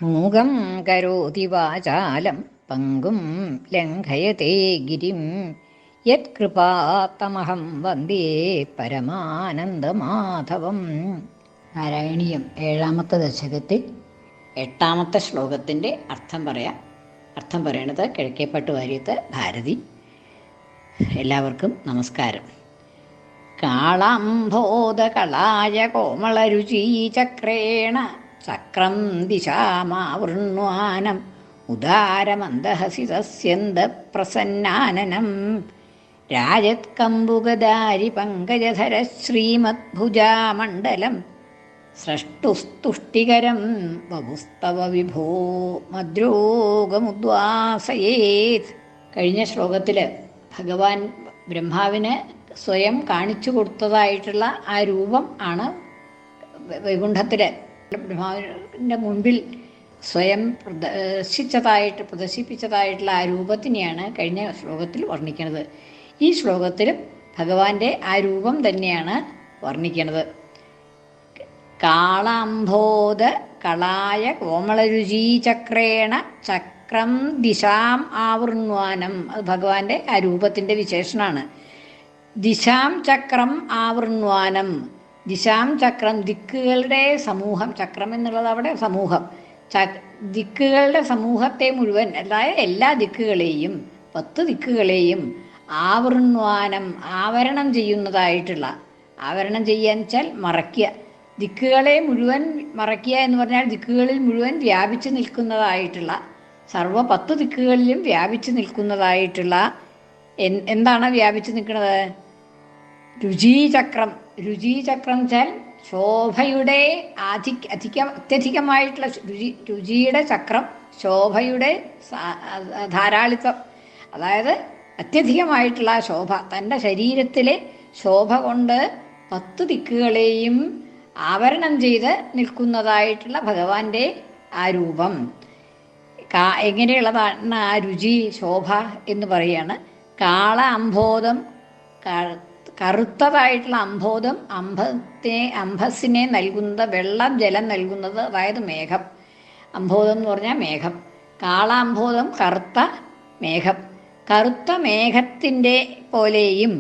മൂകം കരോതി വാചാലം പങ്കും ലംഘയത്തെ ഗിരിം യത്കൃപാത്തമഹം വന്ദേ പരമാനന്ദമാധവം. നാരായണീയം 7ാമത്തെ ദശകത്തിൽ 8ാമത്തെ ശ്ലോകത്തിൻ്റെ അർത്ഥം പറയാം. അർത്ഥം പറയണത് കിഴക്കേപ്പട്ട് വാര്യത്ത് ഭാരതി. എല്ലാവർക്കും നമസ്കാരം. കാളാംഭോദകളായ കോമളരുചീചക്രേണ ചക്രം ദിശാമാവൃണ്വാനം ഉദാരമന്ദഹസിതസ്യന്തപ്രസന്നാനനം രാജത്കമ്പുകദാരി പങ്കജധര ശ്രീമദ്ഭുജാമണ്ഡലം സ്രഷ്ടുസ്തുഷ്ടികരം വപുസ്തവ വിഭോ മദ്രോഗമുദ്വാസയേത്. കഴിഞ്ഞ ശ്ലോകത്തിൽ ഭഗവാൻ ബ്രഹ്മാവിന് സ്വയം കാണിച്ചു കൊടുത്തതായിട്ടുള്ള ആ രൂപം ആണ് വൈകുണ്ഠത്തിൽ ബ്രഹ്മാവിൻ്റെ മുൻപിൽ സ്വയം പ്രദർശിപ്പിച്ചതായിട്ടുള്ള ആ രൂപത്തിനെയാണ് കഴിഞ്ഞ ശ്ലോകത്തിൽ വർണ്ണിക്കുന്നത്. ഈ ശ്ലോകത്തിലും ഭഗവാന്റെ ആ രൂപം തന്നെയാണ് വർണ്ണിക്കുന്നത്. കാളാംഭോദ കളായ കോമളരുചീചക്രേണ ചക്രം ദിശാം ആവൃണ്വാനം, അത് ഭഗവാന്റെ ആ രൂപത്തിൻ്റെ വിശേഷണമാണ്. ദിശാം ചക്രം ആവൃണ്വാനം, ദിശാം ചക്രം ദിക്കുകളുടെ സമൂഹം, ചക്രം എന്നുള്ളത് അവിടെ സമൂഹം, ദിക്കുകളുടെ സമൂഹത്തെ മുഴുവൻ, അതായത് എല്ലാ ദിക്കുകളെയും 10 ദിക്കുകളെയും ആവൃണ്വാനം ആവരണം ചെയ്യുന്നതായിട്ടുള്ള, ആവരണം ചെയ്യാന്ന് വെച്ചാൽ മറയ്ക്കുക, ദിക്കുകളെ മുഴുവൻ മറയ്ക്കുക എന്ന് പറഞ്ഞാൽ ദിക്കുകളിൽ മുഴുവൻ വ്യാപിച്ചു നിൽക്കുന്നതായിട്ടുള്ള, 10 ദിക്കുകളിലും വ്യാപിച്ചു നിൽക്കുന്നതായിട്ടുള്ള എന്താണ് വ്യാപിച്ചു നിൽക്കുന്നത്? രുചീചക്രം. രുചീചക്രം വെച്ചാൽ ശോഭയുടെ അത്യധികമായിട്ടുള്ള രുചിയുടെ ചക്രം, ശോഭയുടെ ധാരാളിത്വം, അതായത് അത്യധികമായിട്ടുള്ള ശോഭ, തൻ്റെ ശരീരത്തിലെ ശോഭ കൊണ്ട് 10 ദിക്കുകളെയും ആവരണം ചെയ്ത് നിൽക്കുന്നതായിട്ടുള്ള ഭഗവാന്റെ ആ രൂപം എങ്ങനെയുള്ളതാണ്? ആ രുചി ശോഭ എന്ന് പറയുകയാണ്. കാള അംബോധം, കറുത്തതായിട്ടുള്ള അംബോധം, അംഭസിനെ നൽകുന്നത്, വെള്ളം ജലം നൽകുന്നത്, അതായത് മേഘം. അംബോധം എന്ന് പറഞ്ഞാൽ മേഘം. കാളാംബോധം കറുത്ത മേഘം. കറുത്ത മേഘത്തിൻ്റെ പോലെയും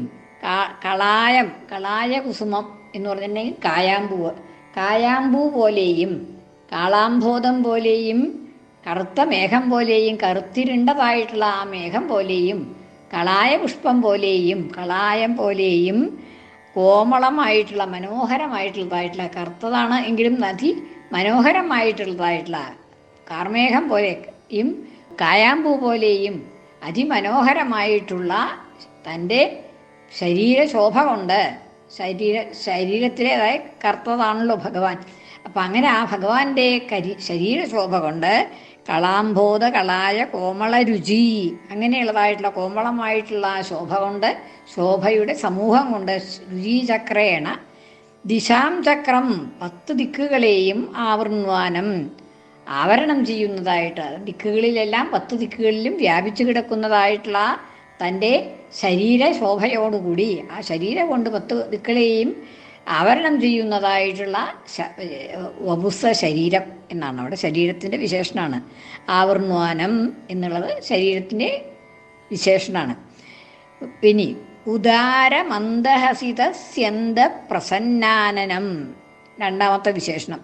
കളായ കുസുമം എന്ന് പറഞ്ഞിട്ടുണ്ടെങ്കിൽ കായാമ്പൂ പോലെയും, കാളാംബോധം പോലെയും, കറുത്ത മേഘം പോലെയും, കറുത്തിരുണ്ടതായിട്ടുള്ള ആ മേഘം പോലെയും, കളായ പുഷ്പം പോലെയും, കളായം പോലെയും, കോമളമായിട്ടുള്ള മനോഹരമായിട്ടുള്ളതായിട്ടുള്ള, കറുത്തതാണ് എങ്കിലും നദി മനോഹരമായിട്ടുള്ളതായിട്ടുള്ള കാർമേഘം പോലെയും കായാമ്പൂ പോലെയും അതിമനോഹരമായിട്ടുള്ള തൻ്റെ ശരീരശോഭ കൊണ്ട്, ശരീരത്തിലേതായ കറുത്തതാണല്ലോ ഭഗവാൻ. അപ്പം അങ്ങനെ ആ ഭഗവാന്റെ ശരീരശോഭ കൊണ്ട് കളാംബോധ കളായ കോമള രുചി, അങ്ങനെയുള്ളതായിട്ടുള്ള കോമളമായിട്ടുള്ള ആ ശോഭ കൊണ്ട്, ശോഭയുടെ സമൂഹം കൊണ്ട്, രുചിചക്രേണ ദിശാം ചക്രം 10 ദിക്കുകളെയും ആവൃണ്വാനം ആവരണം ചെയ്യുന്നതായിട്ട്, ദിക്കുകളിലെല്ലാം 10 ദിക്കുകളിലും വ്യാപിച്ചു കിടക്കുന്നതായിട്ടുള്ള തൻ്റെ ശരീരശോഭയോടുകൂടി, ആ ശരീരം കൊണ്ട് 10 ദിക്കുകളെയും ആവരണം ചെയ്യുന്നതായിട്ടുള്ള വപുസ ശരീരം എന്നാണ് അവിടെ ശരീരത്തിൻ്റെ വിശേഷണമാണ്. ആവൃണ്വാനം എന്നുള്ളത് ശരീരത്തിൻ്റെ വിശേഷണമാണ്. ഇനി ഉദാരമന്ദഹസിതസ്യന്ത പ്രസന്നാനനം, 2ാമത്തെ വിശേഷണം.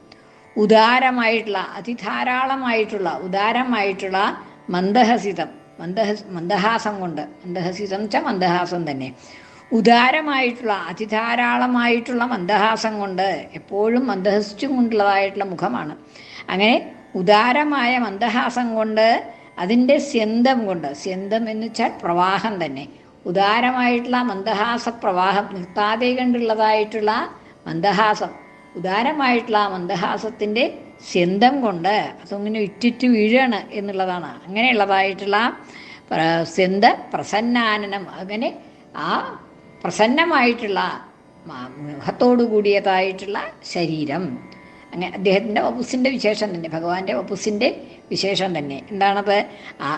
ഉദാരമായിട്ടുള്ള, അതിധാരാളമായിട്ടുള്ള, ഉദാരമായിട്ടുള്ള മന്ദഹസിതം, മന്ദഹാസം കൊണ്ട്, മന്ദഹസിതം വെച്ചാൽ മന്ദഹാസം തന്നെ, ഉദാരമായിട്ടുള്ള അതിധാരാളമായിട്ടുള്ള മന്ദഹാസം കൊണ്ട്, എപ്പോഴും മന്ദഹസിച്ചും കൊണ്ടുള്ളതായിട്ടുള്ള മുഖമാണ്. അങ്ങനെ ഉദാരമായ മന്ദഹാസം കൊണ്ട്, അതിൻ്റെ സ്യന്തം കൊണ്ട്, സ്യന്തം എന്ന് വെച്ചാൽ പ്രവാഹം തന്നെ, ഉദാരമായിട്ടുള്ള മന്ദഹാസ പ്രവാഹം, നിർത്താതെ കണ്ടുള്ളതായിട്ടുള്ള മന്ദഹാസം, ഉദാരമായിട്ടുള്ള മന്ദഹാസത്തിൻ്റെ സ്യന്തം കൊണ്ട് അതങ്ങനെ ഇറ്റിറ്റ് വീഴാണ് എന്നുള്ളതാണ്. അങ്ങനെയുള്ളതായിട്ടുള്ള സ്യന്ത പ്രസന്നാനനം, അങ്ങനെ ആ പ്രസന്നമായിട്ടുള്ള മുഖത്തോടു കൂടിയതായിട്ടുള്ള ശരീരം, അങ്ങനെ അദ്ദേഹത്തിൻ്റെ വപുസിൻ്റെ വിശേഷം തന്നെ, ഭഗവാന്റെ വപുസിൻ്റെ വിശേഷം തന്നെ. എന്താണത്? ആ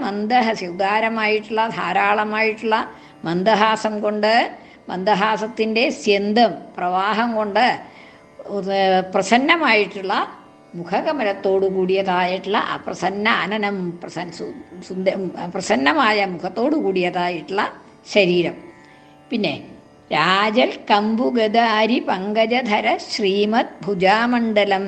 മന്ദഹസി, ഉദാരമായിട്ടുള്ള ധാരാളമായിട്ടുള്ള മന്ദഹാസം കൊണ്ട്, മന്ദഹാസത്തിൻ്റെ സ്യന്തം പ്രവാഹം കൊണ്ട് പ്രസന്നമായിട്ടുള്ള മുഖകമലത്തോടു കൂടിയതായിട്ടുള്ള അപ്രസന്ന അനനം പ്രസന്നമായ മുഖത്തോടു കൂടിയതായിട്ടുള്ള ശരീരം. പിന്നെ രാജൽ കമ്പുഗദാരി പങ്കജധര ശ്രീമദ് ഭുജാമണ്ഡലം.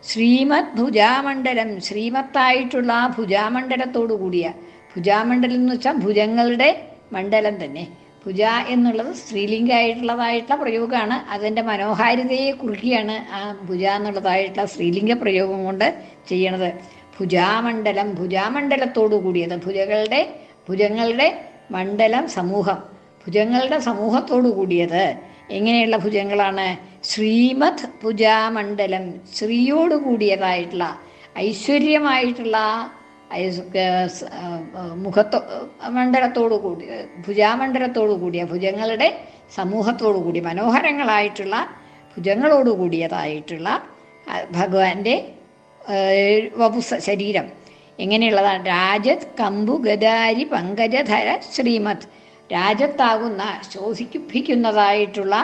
ശ്രീമദ് ഭുജാമണ്ഡലം, ശ്രീമത്തായിട്ടുള്ള ഭുജാമണ്ഡലത്തോടു കൂടിയ, ഭുജാമണ്ഡലം എന്ന് വെച്ചാൽ ഭുജങ്ങളുടെ മണ്ഡലം തന്നെ. ഭുജ എന്നുള്ളത് സ്ത്രീലിംഗമായിട്ടുള്ളതായിട്ടുള്ള പ്രയോഗമാണ്. അതിൻ്റെ മനോഹാരിതയെ കുറിക്കുകയാണ് ആ ഭുജ എന്നുള്ളതായിട്ടുള്ള സ്ത്രീലിംഗ പ്രയോഗം കൊണ്ട് ചെയ്യണത്. ഭുജാമണ്ഡലം, ഭുജാമണ്ഡലത്തോടു കൂടിയത്, ഭുജങ്ങളുടെ മണ്ഡലം, സമൂഹം, ഭുജങ്ങളുടെ സമൂഹത്തോടു കൂടിയത്. എങ്ങനെയുള്ള ഭുജങ്ങളാണ്? ശ്രീമദ് ഭുജാമണ്ഡലം, ശ്രീയോട് കൂടിയതായിട്ടുള്ള ഐശ്വര്യമായിട്ടുള്ള മണ്ഡലത്തോടു കൂടി, ഭുജാമണ്ഡലത്തോടു കൂടിയ, ഭുജങ്ങളുടെ സമൂഹത്തോടു കൂടി, മനോഹരങ്ങളായിട്ടുള്ള ഭുജങ്ങളോട് കൂടിയതായിട്ടുള്ള ഭഗവാന്റെ വപുസ ശരീരം. എങ്ങനെയുള്ളതാണ്? രാജത് കമ്പു ഗദാരി പങ്കജധര ശ്രീമത്. രാജത്താകുന്ന ശോഭിക്കുന്നതായിട്ടുള്ള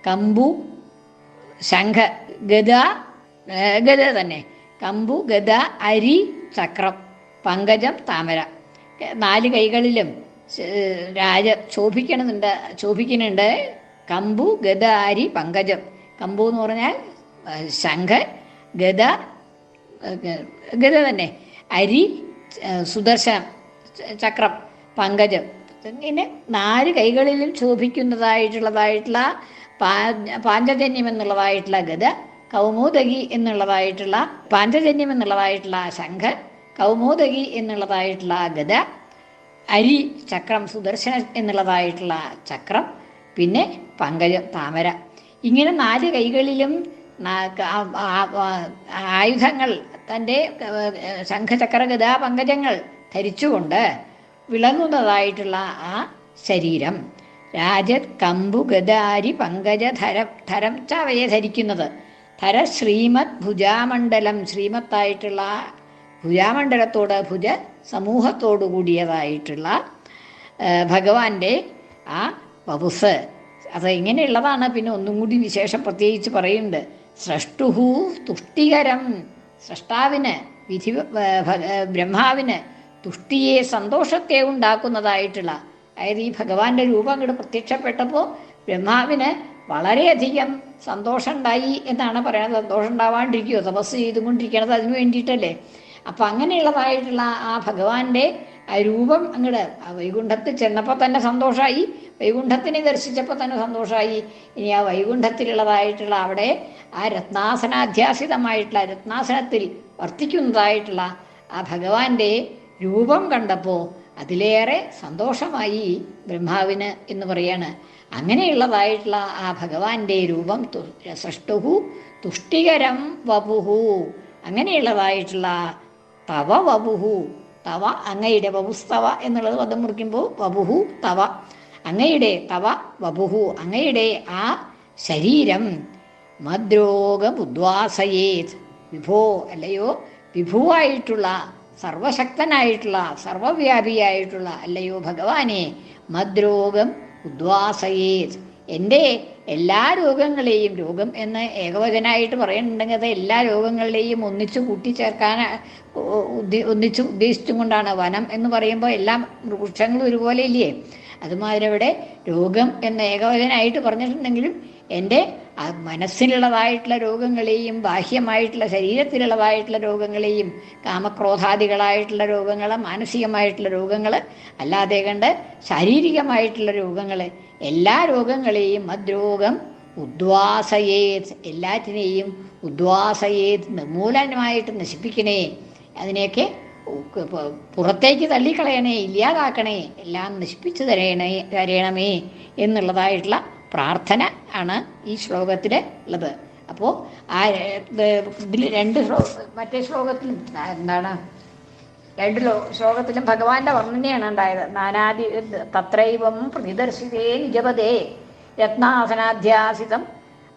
കമ്പു, ശംഖ, ഗദ തന്നെ, കമ്പു, ഗദ, അരി, ചക്രം, പങ്കജം, താമര. 4 കൈകളിലും ശോഭിക്കുന്നുണ്ട്. കമ്പു, ഗദ, അരി, പങ്കജം. കമ്പു എന്ന് പറഞ്ഞാൽ ശംഖ്, ഗദ തന്നെ, അരി, സുദർശനം, ചക്രം, പങ്കജം. ഇങ്ങനെ 4 കൈകളിലും ശോഭിക്കുന്നതായിട്ടുള്ള പാഞ്ചജന്യം എന്നുള്ളതായിട്ടുള്ള ഗദ, കൗമോദകി എന്നുള്ളതായിട്ടുള്ള പാഞ്ചജന്യം എന്നുള്ളതായിട്ടുള്ള ശംഖ്, കൗമോദകി എന്നുള്ളതായിട്ടുള്ള ഗദ, അരി, ചക്രം, സുദർശന എന്നുള്ളതായിട്ടുള്ള ചക്രം, പിന്നെ പങ്കജം, താമര. ഇങ്ങനെ 4 കൈകളിലും ആയുധങ്ങൾ, തൻ്റെ ശംഖചക്ര ഗദാ പങ്കജങ്ങൾ ധരിച്ചുകൊണ്ട് വിളങ്ങുന്നതായിട്ടുള്ള ആ ശരീരം. രാജത് കമ്പു ഗദാരി പങ്കജ ധരം ചവയെ ധരിക്കുന്നത്. ധര ശ്രീമത് ഭുജാമണ്ഡലം, ശ്രീമത്തായിട്ടുള്ള ഭുജാമണ്ഡലത്തോട്, ഭുജ സമൂഹത്തോടു കൂടിയതായിട്ടുള്ള ഭഗവാന്റെ ആ വപുസ്. അത് ഇങ്ങനെയുള്ളതാണ്. പിന്നെ ഒന്നും കൂടി വിശേഷം പ്രത്യേകിച്ച് പറയുന്നുണ്ട്. സ്രഷ്ടുഹു തുഷ്ടികരം, സ്രഷ്ടാവിന്, ബ്രഹ്മാവിന് തുഷ്ടിയെ, സന്തോഷത്തെ ഉണ്ടാക്കുന്നതായിട്ടുള്ള, അതായത് ഈ ഭഗവാന്റെ രൂപം അങ്ങോട്ട് പ്രത്യക്ഷപ്പെട്ടപ്പോൾ ബ്രഹ്മാവിന് വളരെയധികം സന്തോഷം ഉണ്ടായി എന്നാണ് പറയുന്നത്. സന്തോഷം ഉണ്ടാവാണ്ടിരിക്കുമോ? തപസ് ചെയ്തുകൊണ്ടിരിക്കണത് അതിന് വേണ്ടിയിട്ടല്ലേ. അപ്പം അങ്ങനെയുള്ളതായിട്ടുള്ള ആ ഭഗവാന്റെ ആ രൂപം അങ്ങോട്ട് വൈകുണ്ഠത്തിൽ ചെന്നപ്പോൾ തന്നെ സന്തോഷമായി, വൈകുണ്ഠത്തിനെ ദർശിച്ചപ്പോൾ തന്നെ സന്തോഷമായി. ഇനി ആ വൈകുണ്ഠത്തിലുള്ളതായിട്ടുള്ള അവിടെ ആ രത്നാസനാധ്യാസിതമായിട്ടുള്ള, രത്നാസനത്തിൽ വർത്തിക്കുന്നതായിട്ടുള്ള ആ ഭഗവാന്റെ രൂപം കണ്ടപ്പോൾ അതിലേറെ സന്തോഷമായി ബ്രഹ്മാവിന് എന്ന് പറയാണ്. അങ്ങനെയുള്ളതായിട്ടുള്ള ആ ഭഗവാന്റെ രൂപം സൃഷ്ടുഹു തുഷ്ടികരം വപുഹു, അങ്ങനെയുള്ളതായിട്ടുള്ള തവ വപുഹു, തവ അങ്ങയുടെ, വപുസ്തവ എന്നുള്ളത് പദം മുറിക്കുമ്പോൾ വപുഹു തവ, അങ്ങയുടെ, തവ വപുഹു അങ്ങയുടെ ആ ശരീരം മദ്രോഗമുദ്വാസയേത്, വിഭോ അല്ലയോ വിഭുവായിട്ടുള്ള, സർവശക്തനായിട്ടുള്ള, സർവവ്യാപിയായിട്ടുള്ള അല്ലയോ ഭഗവാനെ, മദ്രോഗം ഉദ്വാസയേത്, എൻ്റെ എല്ലാ രോഗങ്ങളെയും, രോഗം എന്ന് ഏകവചനായിട്ട് പറയുന്നുണ്ടെങ്കിൽ അത് എല്ലാ രോഗങ്ങളിലെയും ഒന്നിച്ച് കൂട്ടിച്ചേർക്കാൻ ഒന്നിച്ച് ഉദ്ദേശിച്ചും കൊണ്ടാണ്. വനം എന്ന് പറയുമ്പോൾ എല്ലാ വൃക്ഷങ്ങളും ഒരുപോലെ ഇല്ലേ? അതുമാതിരി ഇവിടെ രോഗം എന്ന ഏകവചനായിട്ട് പറഞ്ഞിട്ടുണ്ടെങ്കിലും എൻ്റെ മനസ്സിലുള്ളതായിട്ടുള്ള രോഗങ്ങളെയും ബാഹ്യമായിട്ടുള്ള ശരീരത്തിലുള്ളതായിട്ടുള്ള രോഗങ്ങളെയും, കാമക്രോധാദികളായിട്ടുള്ള രോഗങ്ങൾ, മാനസികമായിട്ടുള്ള രോഗങ്ങൾ, അല്ലാതെ കണ്ട് ശാരീരികമായിട്ടുള്ള രോഗങ്ങൾ, എല്ലാ രോഗങ്ങളെയും മദ്രോഗം ഉദ്വാസയേത്, എല്ലാറ്റിനെയും ഉദ്വാസയേത്, നിർമൂലമായിട്ട് നശിപ്പിക്കണേ, അതിനെയൊക്കെ പുറത്തേക്ക് തള്ളിക്കളയണേ, ഇല്ലാതാക്കണേ, എല്ലാം നശിപ്പിച്ചു തരണമേ എന്നുള്ളതായിട്ടുള്ള പ്രാർത്ഥന ആണ് ഈ ശ്ലോകത്തിൽ ഉള്ളത്. അപ്പോൾ ആ ഇതിൽ മറ്റേ ശ്ലോകത്തിലും എന്താണ്, 2 ശ്ലോകത്തിലും ഭഗവാന്റെ വർണ്ണനയാണ് ഉണ്ടായത്. നാനാദി തത്രൈവം പ്രതിദർശിതേ നിജപദേ രത്നാസനാധ്യാസിതം,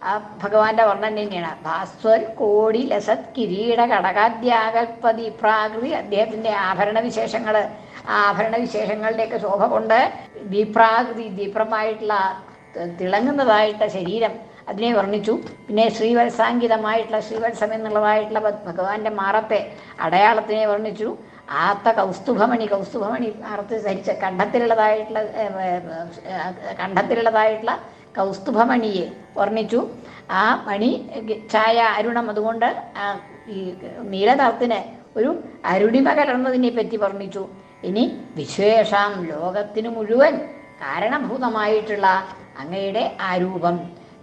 ആ ഭഗവാന്റെ വർണ്ണന തന്നെയാണ്. ഭാസ്വർ കോടി ലസത് കിരീട കടകാദ്യാകൽപതി പ്രാകൃതി, അദ്ദേഹത്തിൻ്റെ ആഭരണവിശേഷങ്ങൾ, ആ ആഭരണവിശേഷങ്ങളുടെയൊക്കെ ശോഭ കൊണ്ട് ദീപ്രാകൃതി, ദീപ്രമായിട്ടുള്ള തിളങ്ങുന്നതായിട്ട് ശരീരം, അതിനെ വർണ്ണിച്ചു. പിന്നെ ശ്രീവത്സാങ്കിതമായിട്ടുള്ള ശ്രീവത്സം എന്നുള്ളതായിട്ടുള്ള ഭഗവാന്റെ മാറത്തെ അടയാളത്തിനെ വർണ്ണിച്ചു. ആത്ത കൗസ്തുഭമണി ആർത്ത് ധരിച്ച കണ്ഠത്തിലുള്ളതായിട്ടുള്ള കൗസ്തുഭമണിയെ വർണ്ണിച്ചു. ആ മണി ഛായ അരുണം, അതുകൊണ്ട് ഈ നീലനിറത്തിന് ഒരു അരുണിമ കലർന്നതിനെ പറ്റി വർണ്ണിച്ചു. ഇനി വിശ്വേഷാം, ലോകത്തിന് മുഴുവൻ കാരണഭൂതമായിട്ടുള്ള അങ്ങയുടെ ആ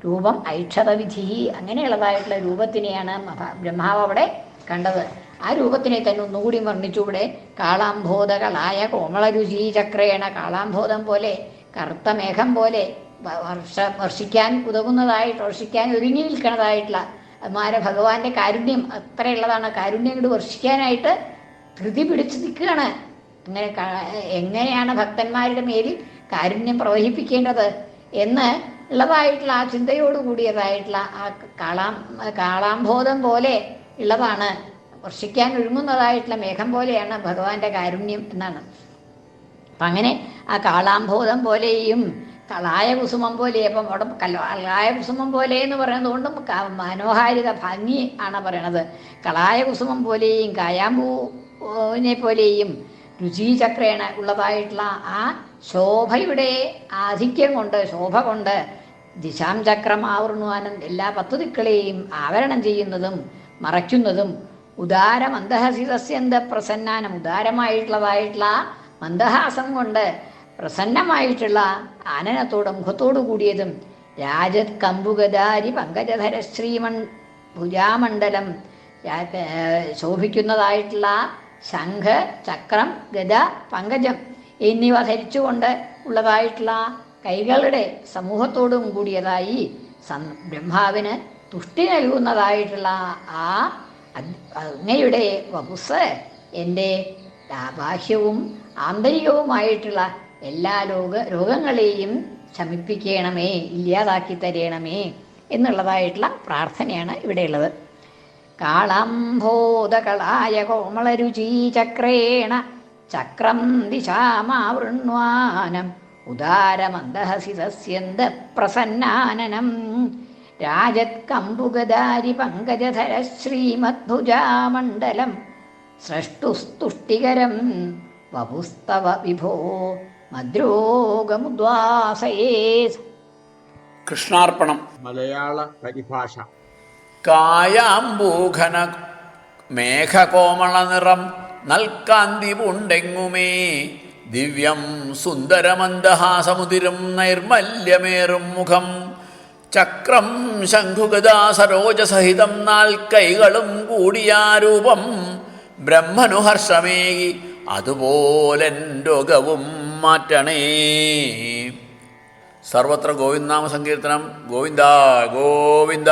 രൂപം ഐക്ഷതവിധി, അങ്ങനെയുള്ളതായിട്ടുള്ള രൂപത്തിനെയാണ് ബ്രഹ്മാവ് അവിടെ കണ്ടത്. ആ രൂപത്തിനെ തന്നെ ഒന്നുകൂടി വർണ്ണിച്ചു ഇവിടെ. കാളാംബോധകളായ കോമളരുചി ചക്രേണ, കാളാംബോധം പോലെ, കറുത്ത മേഘം പോലെ വർഷിക്കാൻ ഉതകുന്നതായിട്ട്, വർഷിക്കാൻ ഒരുങ്ങി നിൽക്കുന്നതായിട്ടുള്ള ഭഗവാന്റെ കാരുണ്യം അത്രയുള്ളതാണ്. കാരുണ്യം കൊണ്ട് വർഷിക്കാനായിട്ട് ധൃതി പിടിച്ചു നിൽക്കുകയാണ്. അങ്ങനെ എങ്ങനെയാണ് ഭക്തന്മാരുടെ മേലിൽ കാരുണ്യം പ്രവഹിപ്പിക്കേണ്ടത് എന്ന് ഉള്ളതായിട്ടുള്ള ആ ചിന്തയോട് കൂടിയതായിട്ടുള്ള ആ കാളാംബോധം പോലെ ഉള്ളതാണ്, വർഷിക്കാൻ ഒരുങ്ങുന്നതായിട്ടുള്ള മേഘം പോലെയാണ് ഭഗവാന്റെ കാരുണ്യം എന്നാണ്. അപ്പം അങ്ങനെ ആ കാളാംബോധം പോലെയും കളായ കുസുമം പോലെ, അപ്പം അവിടെ കളായ കുസുമം പോലെ എന്ന് പറയുന്നത് കൊണ്ടും മനോഹാരിത, ഭംഗി ആണ് പറയണത്. കളായ കുസുമം പോലെയും കായാമ്പൂവിനെ പോലെയും രുചിചക്രേണ ഉള്ളതായിട്ടുള്ള ആ ശോഭയുടെ ആധിക്യം കൊണ്ട്, ശോഭ കൊണ്ട് ദിശാം ചക്രം ആവൃണ്വാനം, എല്ലാ 10 ദിക്കുകളെയും ആവരണം ചെയ്യുന്നതും മറയ്ക്കുന്നതും, ഉദാര മന്ദഹസിതസ്യന്ത പ്രസന്നാനം, ഉദാരമായിട്ടുള്ളതായിട്ടുള്ള മന്ദഹാസം കൊണ്ട് പ്രസന്നമായിട്ടുള്ള ആനനത്തോടും മുഖത്തോടു കൂടിയതും, രാജത് കമ്പുഗദാരി പങ്കജധര ഭുജാമണ്ഡലം, ശോഭിക്കുന്നതായിട്ടുള്ള ശംഖ്, ചക്രം, ഗദ, പങ്കജം എന്നിവ ധരിച്ചുകൊണ്ട് ഉള്ളതായിട്ടുള്ള കൈകളുടെ സമൂഹത്തോടും കൂടിയതായി ബ്രഹ്മാവിന് തുഷ്ടി നൽകുന്നതായിട്ടുള്ള ആ അങ്ങയുടെ വപുസ് എൻ്റെ ബാഹ്യവും ആന്തരികവുമായിട്ടുള്ള എല്ലാ രോഗങ്ങളെയും ശമിപ്പിക്കണമേ, ഇല്ലാതാക്കി തരണമേ എന്നുള്ളതായിട്ടുള്ള പ്രാർത്ഥനയാണ് ഇവിടെയുള്ളത്. കാളാംബോധകളായ കോമളരുചി ചക്രേണ ചക്രം ദിശാമാവൃണ്വാനം ഉദാരമന്ദഹസിതസ്യന്ത പ്രസന്നാനനം രാജത് കമ്പുഗദാരി പങ്കജധര ശ്രീമദ്ഭുജാമണ്ഡലം സ്രഷ്ടുസ്തുഷ്ടികരം വപുസ്തവ വിഭോ മദ്രോഗമുദ്വാസയേ. കൃഷ്ണാർപ്പണം. മലയാള പരിഭാഷ. കായാംബൂഘന മേഘകോമള നിറം നൽകാന്തി പൂണ്ടെങ്ങുമേ ദിവ്യം സുന്ദരമന്ദഹാസമുതിരും നൈർമല്യമേറും മുഖം ചക്രം ശംഖുഗദാ സരോജസഹിതം 4 കൈകളും കൂടിയാരൂപം ബ്രഹ്മനു ഹർഷമേകി അതുപോലെൻ രോഗവും മാറ്റണേ. സർവത്ര ഗോവിന്ദനാമ സങ്കീർത്തനം. ഗോവിന്ദ ഗോവിന്ദ.